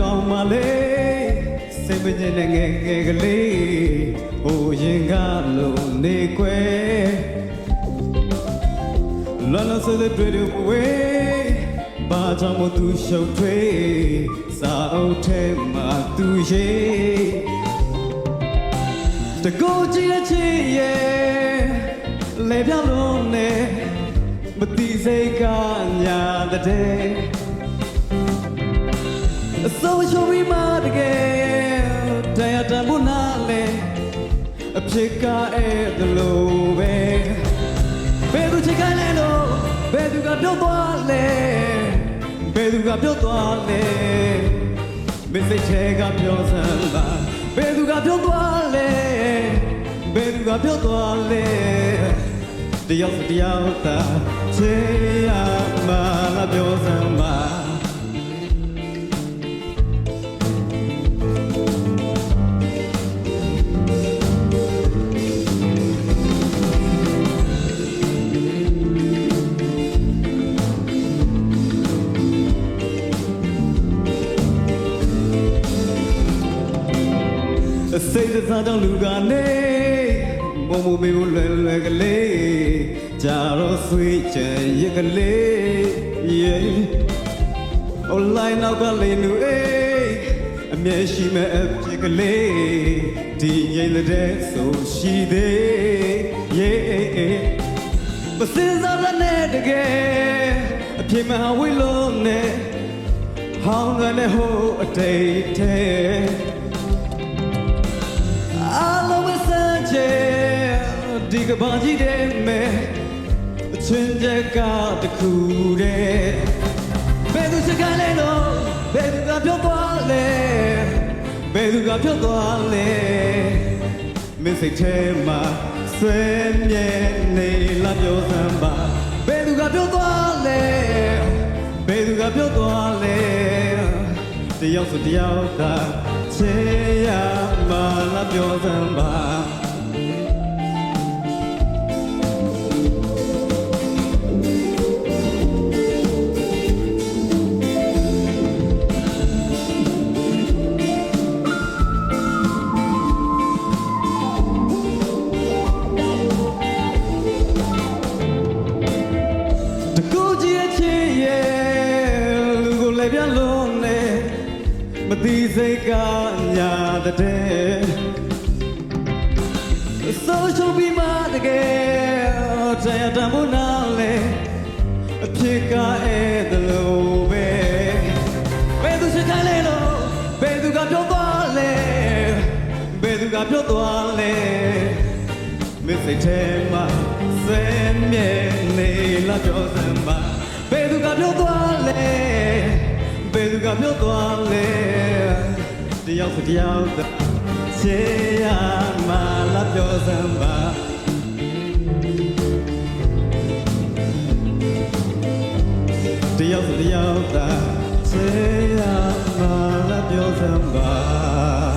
ကောင်မလေးစိတ်မငြိမ်တဲ့ငယ်ငယ်ကလေးဟိုရင်ကလို့နေခွဲလောလောဆယ်တွေ့တွေ့ဝေးဘာကြောင့်မသူရှုပ်ထွေးစာအုပ်ထဲမှာသူရေးတကူကြည့်တဲ့ချစ်ရဲ့လေပြလုံးနဲ့မတိစိတ်ကညာတဲ့အစိုးရဝိမာတကယ်တရားတမှုနာလေအဖြစ်ကအဲ့ဒါလို့ပဲဘယ်သူချစ်ခိုင်းလဲလို့ဘယ်သူကပြောသွားလဲဘယ်သူကပြောသွားလဲမစိတ်ထဲကပြောစမ်းပါဘယ်သူကပြောသွားလဲဘယ်သူကပြောသွားလဲတယောက်တယောက်သာချေရမှာလားပြောစမ်းပါစိတ်စားတော့လူကနေမမမေကိုလွယ်လွယ်ကလေးကြာတော့ဆွေးချင်ရကလေး online နောက်ကလေးလူအေးအမြဲရှိမဲ့အဖြစ်ကလေးဒီငိမ့်တဲ့ဆိုရှိသေးမစင်စားတဲ့တကယ်အဖြစ်မဝေးလုံးနဲ့ဟောင်းတဲ့ဟိုအတိတ်ထဲဒီကဘာကြီးတဲ့မဲ့အချင်းချက်ကတခုတည်းဘယ်သူစကားလဲလို့ဘယ်သူကပြောသွားလဲဘယ်သူကပြောသွားလဲမစိတ်ထဲမှာဆွေးမြဲနေလာပြောစမ်းပါဘယ်သူကပြောသွားလဲဘယ်သူကပြောသွားလဲတယောက်ဆိုတယောက်သာချေရမှာလာပြောစမ်းပါမတိစိတ်ကညာတဲ့ဆိုရှယ်မီဒီယာတကယ်တရားတမှုနာလေအဖြစ်ကအဲ့ဒါလို့ပဲဘယ်သူစကားလဲလို့ဘယ်သူကပြောသွားလဲဘယ်သူကပြောသွားလဲမစိတ်ထဲမှာစမ်းမြဲနေလာပြောစမ်းပါဘယ်သူကပြောသွားလဲဘယ်သူကပြောသွားလဲတယောက်တယောက်ချေရမှာလာပြောစမ်းပါတယောက်တယောက်ချေရမှာလာပြောစမ်းပါ